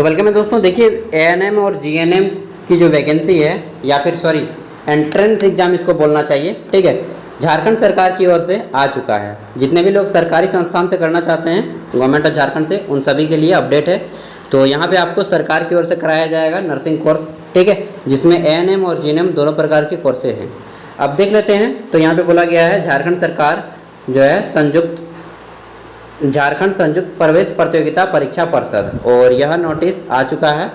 तो वेलकम है दोस्तों। देखिए एएनएम और जीएनएम की जो वैकेंसी है या फिर एंट्रेंस एग्जाम इसको बोलना चाहिए, ठीक है, झारखंड सरकार की ओर से आ चुका है। जितने भी लोग सरकारी संस्थान से करना चाहते हैं, गवर्नमेंट ऑफ झारखंड से, उन सभी के लिए अपडेट है। तो यहाँ पे आपको सरकार की ओर से कराया जाएगा नर्सिंग कोर्स, ठीक है, जिसमें एएनएम और जीएनएम दोनों प्रकार के कोर्सेज हैं। अब देख लेते हैं। तो यहाँ पे बोला गया है झारखंड सरकार जो है झारखंड संयुक्त प्रवेश प्रतियोगिता परीक्षा परिषद, और यह नोटिस आ चुका है।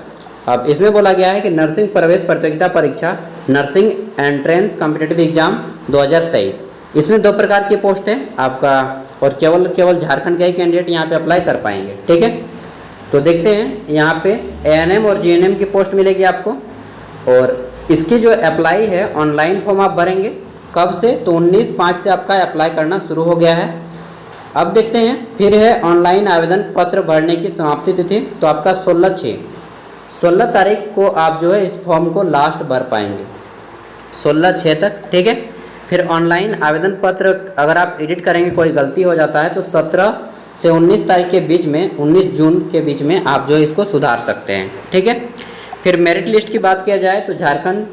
अब इसमें बोला गया है कि नर्सिंग प्रवेश प्रतियोगिता परीक्षा नर्सिंग एंट्रेंस कॉम्पिटिटिव एग्जाम 2023, इसमें 2 प्रकार की पोस्ट है आपका, और केवल झारखंड के ही कैंडिडेट यहाँ पे अप्लाई कर पाएंगे, ठीक है। तो देखते हैं यहाँ पे एएनएम और जीएनएम की पोस्ट मिलेगी आपको, और इसकी जो अप्लाई है ऑनलाइन फॉर्म आप भरेंगे कब से, तो 19/5 से आपका अप्लाई करना शुरू हो गया है। अब देखते हैं फिर है ऑनलाइन आवेदन पत्र भरने की समाप्ति तिथि, तो आपका 16 तारीख को आप जो है इस फॉर्म को लास्ट भर पाएंगे, 16/6 तक, ठीक है। फिर ऑनलाइन आवेदन पत्र अगर आप एडिट करेंगे, कोई गलती हो जाता है, तो 17 से 19 तारीख के बीच में, 19 जून के बीच में आप जो इसको सुधार सकते हैं, ठीक है। फिर मेरिट लिस्ट की बात किया जाए तो झारखंड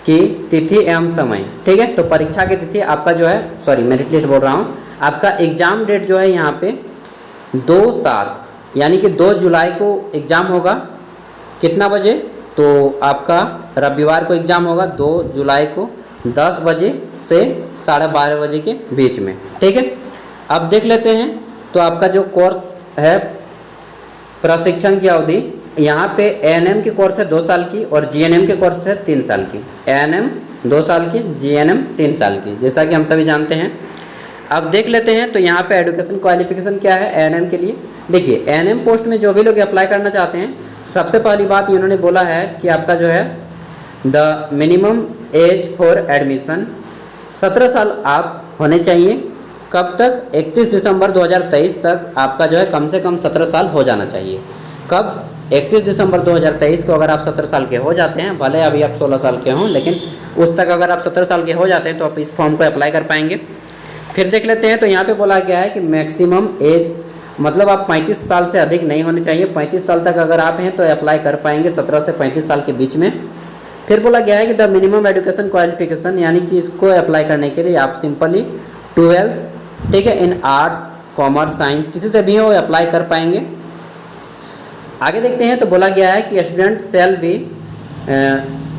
की तिथि एवं समय, ठीक है। तो परीक्षा की तिथि आपका जो है, मेरिट लिस्ट बोल रहा हूँ, आपका एग्ज़ाम डेट जो है यहाँ पे 2/7 यानी कि 2 जुलाई को एग्ज़ाम होगा। कितना बजे, तो आपका रविवार को एग्ज़ाम होगा 2 जुलाई को 10 बजे से 12:30 बजे के बीच में, ठीक है। अब देख लेते हैं। तो आपका जो कोर्स है, प्रशिक्षण की अवधि, यहाँ पे एएनएम की कोर्स है 2 साल की और जीएनएम के कोर्स है 3 साल की। एएनएम 2 साल की, जीएनएम 3 साल की, जैसा कि हम सभी जानते हैं। अब देख लेते हैं। तो यहाँ पे एजुकेशन क्वालिफिकेशन क्या है एएनएम के लिए। देखिए एएनएम पोस्ट में जो भी लोग अप्लाई करना चाहते हैं, सबसे पहली बात इन्होंने बोला है कि आपका जो है the minimum age for admission 17 साल आप होने चाहिए। कब तक, 31 दिसंबर 2023 तक आपका जो है कम से कम 17 साल हो जाना चाहिए। कब, 31 दिसंबर 2023 को अगर आप 17 साल के हो जाते हैं, भले अभी आप 16 साल के हों, लेकिन उस तक अगर आप 17 साल के हो जाते हैं तो आप इस फॉर्म को अप्लाई कर पाएंगे। फिर देख लेते हैं। तो यहाँ पे बोला गया है कि मैक्सिमम एज, मतलब आप 35 साल से अधिक नहीं होने चाहिए। 35 साल तक अगर आप हैं तो अप्लाई कर पाएंगे 17 से 35 साल के बीच में। फिर बोला गया है कि द मिनिमम एजुकेशन क्वालिफिकेशन, यानी कि इसको अप्लाई करने के लिए आप सिंपली 12th, ठीक है, इन आर्ट्स, कॉमर्स, साइंस, किसी से भी हो अप्लाई कर पाएंगे। आगे देखते हैं। तो बोला गया है कि स्टूडेंट सेल भी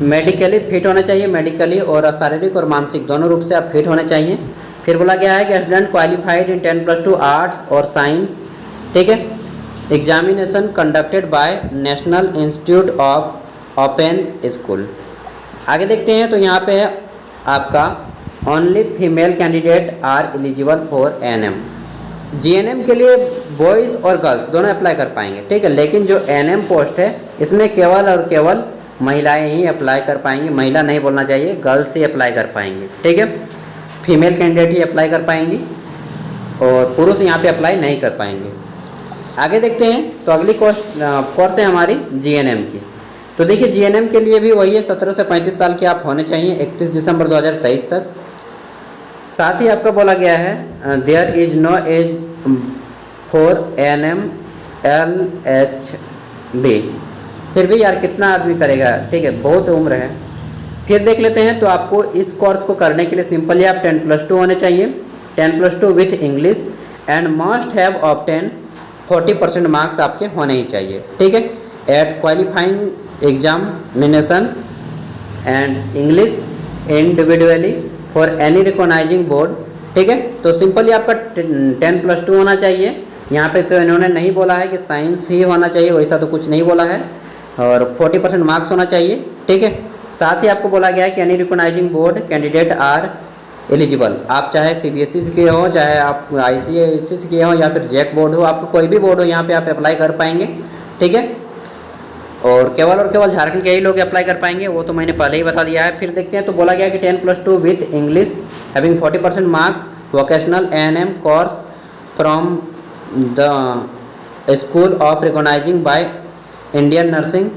मेडिकली फिट होना चाहिए, मेडिकली और शारीरिक और मानसिक दोनों रूप से आप फिट होने चाहिए। फिर बोला गया है कि स्टूडेंट क्वालिफाइड इन 10+2 आर्ट्स और साइंस, ठीक है, examination conducted by National Institute of Open School. आगे देखते हैं। तो यहाँ पे है आपका only female candidate are eligible for ANM. GNM के लिए बॉयज़ और गर्ल्स दोनों अप्लाई कर पाएंगे, ठीक है, लेकिन जो एएनएम पोस्ट है इसमें केवल और केवल महिलाएं ही अप्लाई कर पाएंगी। महिला नहीं बोलना चाहिए, गर्ल्स ही अप्लाई कर पाएंगे, ठीक है। फीमेल कैंडिडेट ही अप्लाई कर पाएंगी और पुरुष यहाँ पे अप्लाई नहीं कर पाएंगे। आगे देखते हैं। तो अगली कोर्स है हमारी जीएनएम की। तो देखिए जीएनएम के लिए भी वही है, 17 से 35 साल के आप होने चाहिए 31 दिसंबर 2023 तक। साथ ही आपका बोला गया है there is no age for ANM LHB। फिर भी यार कितना आदमी करेगा, ठीक है, बहुत उम्र है। फिर देख लेते हैं। तो आपको इस कोर्स को करने के लिए सिंपली आप 10+2 होने चाहिए, 10+2 with English, and must have obtain 40% marks आपके होने ही चाहिए, ठीक है, at qualifying examination and English individually for any recognising board, ठीक है। तो सिंपली आपका 10+2 होना चाहिए। यहाँ पे तो इन्होंने नहीं बोला है कि साइंस ही होना चाहिए, वैसा तो कुछ नहीं बोला है, और 40% मार्क्स होना चाहिए, ठीक है। साथ ही आपको बोला गया है कि any recognising board candidate are eligible. आप चाहे CBSE से किए हो, चाहे आप ICSE से किए हो, या फिर जैक बोर्ड हो, आपको कोई भी बोर्ड हो यहाँ पे आप अप्लाई कर पाएंगे, ठीक है। और केवल झारखंड के ही लोग अप्लाई कर पाएंगे, वो तो मैंने पहले ही बता दिया है। फिर देखते हैं। तो बोला गया कि 10+2 with English having 40% marks, vocational ANM course from the school of recognising by Indian nursing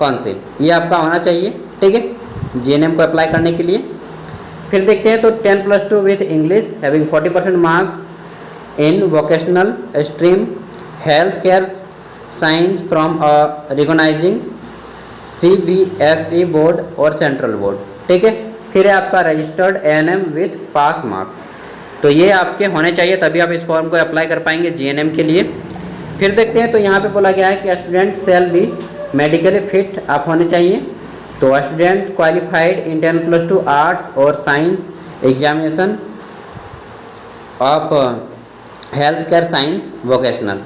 council, ये आपका होना चाहिए, ठीक है, जीएनएम को अप्लाई करने के लिए। फिर देखते हैं। तो 10+2 with English having 40% marks in vocational stream, health care science from recognising CBSE board और सेंट्रल बोर्ड। ठीक है, फिर है आपका registered ANM with pass marks. तो ये आपके होने चाहिए, तभी आप इस फॉर्म को अप्लाई कर पाएंगे GNM के लिए। फिर देखते हैं, तो यहाँ पे बोला गया है कि student shall be medically fit आप होने चाहिए। तो स्टूडेंट क्वालिफाइड इन 10+2 आर्ट्स और science examination of health care science vocational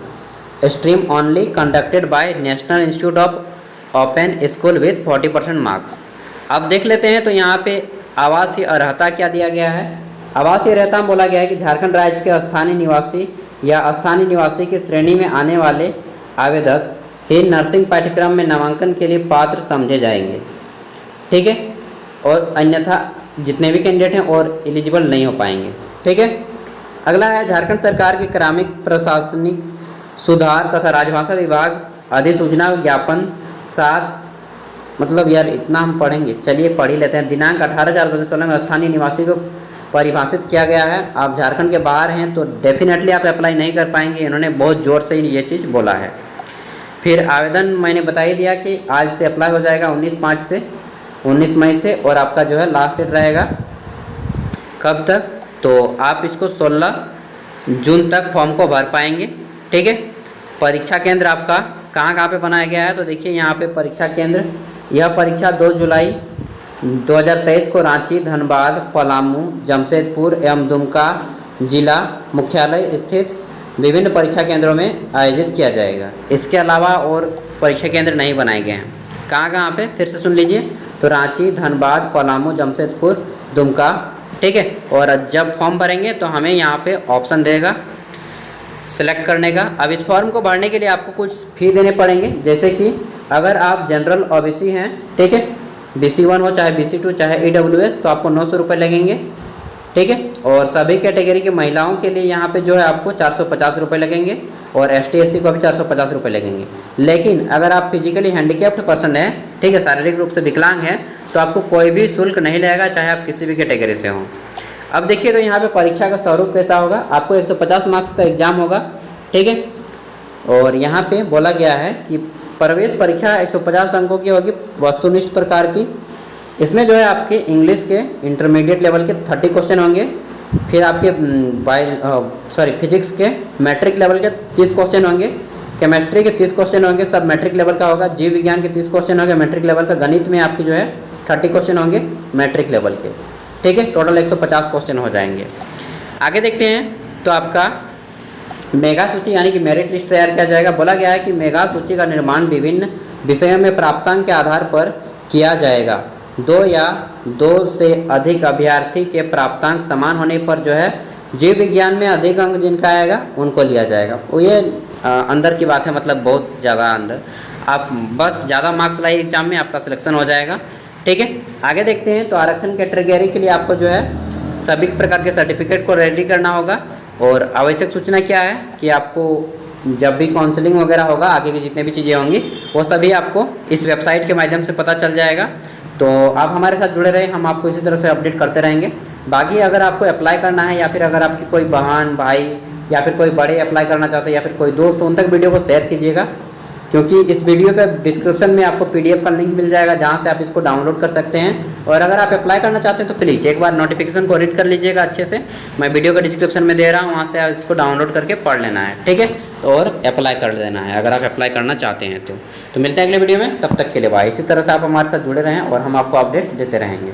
stream only conducted by National Institute of Open School with 40% marks. अब देख लेते हैं, तो यहाँ पे आवासीय अर्हता क्या दिया गया है। आवासीय अर्हता में बोला गया है कि झारखंड राज्य के स्थानीय निवासी या स्थानीय निवासी की श्रेणी में आने वाले आवेदक ही नर्सिंग पाठ्यक्रम में नामांकन के लिए पात्र समझे जाएंगे। ठीक है, और अन्यथा जितने भी कैंडिडेट हैं और एलिजिबल नहीं हो पाएंगे। ठीक है, अगला है झारखंड सरकार के क्रमिक प्रशासनिक सुधार तथा राजभाषा विभाग अधिसूचना ज्ञापन 7, मतलब यार इतना हम पढ़ेंगे, चलिए पढ़ ही लेते हैं। दिनांक 18/4/2016 में स्थानीय निवासी को परिभाषित किया गया है। आप झारखंड के बाहर हैं तो डेफिनेटली आप अप्लाई नहीं कर पाएंगे, इन्होंने बहुत ज़ोर से ये चीज़ बोला है। फिर आवेदन मैंने बता ही दिया कि आज से अप्लाई हो जाएगा 19 मई से, और आपका जो है लास्ट डेट रहेगा कब तक, तो आप इसको 16 जून तक फॉर्म को भर पाएंगे। ठीक है, परीक्षा केंद्र आपका कहाँ पे बनाया गया है, तो देखिए यहाँ पे परीक्षा केंद्र, यह परीक्षा 2 जुलाई 2023 को रांची, धनबाद, पलामू, जमशेदपुर एवं दुमका जिला मुख्यालय स्थित विभिन्न परीक्षा केंद्रों में आयोजित किया जाएगा। इसके अलावा और परीक्षा केंद्र नहीं बनाए गए हैं। कहाँ पे फिर से सुन लीजिए, तो रांची, धनबाद, पलामू, जमशेदपुर, दुमका। ठीक है, और जब फॉर्म भरेंगे तो हमें यहाँ पे ऑप्शन देगा सेलेक्ट करने का। अब इस फॉर्म को भरने के लिए आपको कुछ फी देने पड़ेंगे, जैसे कि अगर आप जनरल OBC हैं, ठीक है, BC1 हो चाहे BC2 चाहे EWS, तो आपको 900 रुपये लगेंगे। ठीक है, और सभी कैटेगरी की महिलाओं के लिए यहाँ पे जो है आपको 450 रुपये लगेंगे, और ST/SC को भी 450 रुपये लगेंगे। लेकिन अगर आप फिजिकली हैंडीकैप्ड पर्सन हैं, ठीक है, शारीरिक रूप से विकलांग हैं, तो आपको कोई भी शुल्क नहीं लगेगा, चाहे आप किसी भी कैटेगरी से हों। अब देखिए, तो यहाँ पे परीक्षा का स्वरूप कैसा होगा। आपको 150 मार्क्स का एग्जाम होगा। ठीक है, और यहाँ पे बोला गया है कि प्रवेश परीक्षा 150 अंकों की होगी, वस्तुनिष्ठ प्रकार की। इसमें जो है आपके इंग्लिश के इंटरमीडिएट लेवल के 30 क्वेश्चन होंगे। फिर आपके फिजिक्स के मैट्रिक लेवल के 30 क्वेश्चन होंगे, केमिस्ट्री के 30 क्वेश्चन होंगे, सब मैट्रिक लेवल का होगा। जीव विज्ञान के 30 क्वेश्चन होंगे मैट्रिक लेवल का। गणित में आपकी जो है 30 क्वेश्चन होंगे मैट्रिक लेवल के। ठीक है, टोटल 150 क्वेश्चन हो जाएंगे। आगे देखते हैं, तो आपका मेगा सूची यानी कि मेरिट लिस्ट तैयार किया जाएगा। बोला गया है कि मेगा सूची का निर्माण विभिन्न विषयों में प्राप्तांक के आधार पर किया जाएगा। 2 या 2 से अधिक अभ्यर्थी के प्राप्तांक समान होने पर जो है जीव विज्ञान में अधिक अंक जिनका आएगा उनको लिया जाएगा। वो ये अंदर की बात है, मतलब बहुत ज़्यादा अंदर। आप बस ज़्यादा मार्क्स लाइए एग्जाम में, आपका सिलेक्शन हो जाएगा। ठीक है, आगे देखते हैं, तो आरक्षण कैटेगरी के लिए आपको जो है सभी प्रकार के सर्टिफिकेट को रेडी करना होगा। और आवश्यक सूचना क्या है कि आपको जब भी काउंसलिंग वगैरह होगा, आगे की जितने भी चीज़ें होंगी वो सभी आपको इस वेबसाइट के माध्यम से पता चल जाएगा। तो आप हमारे साथ जुड़े रहे, हम आपको इसी तरह से अपडेट करते रहेंगे। बाकी अगर आपको अप्लाई करना है, या फिर अगर आपकी कोई बहन भाई या फिर कोई बड़े अप्लाई करना चाहते हैं, या फिर कोई दोस्त, तो उन तक वीडियो को शेयर कीजिएगा, क्योंकि इस वीडियो के डिस्क्रिप्शन में आपको PDF का लिंक मिल जाएगा, जहां से आप इसको डाउनलोड कर सकते हैं। और अगर आप अप्लाई करना चाहते हैं तो प्लीज़ एक बार नोटिफिकेशन को रीड कर लीजिएगा अच्छे से। मैं वीडियो का डिस्क्रिप्शन में दे रहा हूं, वहां से आप इसको डाउनलोड करके पढ़ लेना है। ठीक है, और अप्लाई कर देना है अगर आप अप्लाई करना चाहते हैं तो मिलते हैं अगले वीडियो में। तब तक के लिए बाय। इसी तरह से आप हमारे साथ जुड़े रहें और हम आपको अपडेट देते रहेंगे।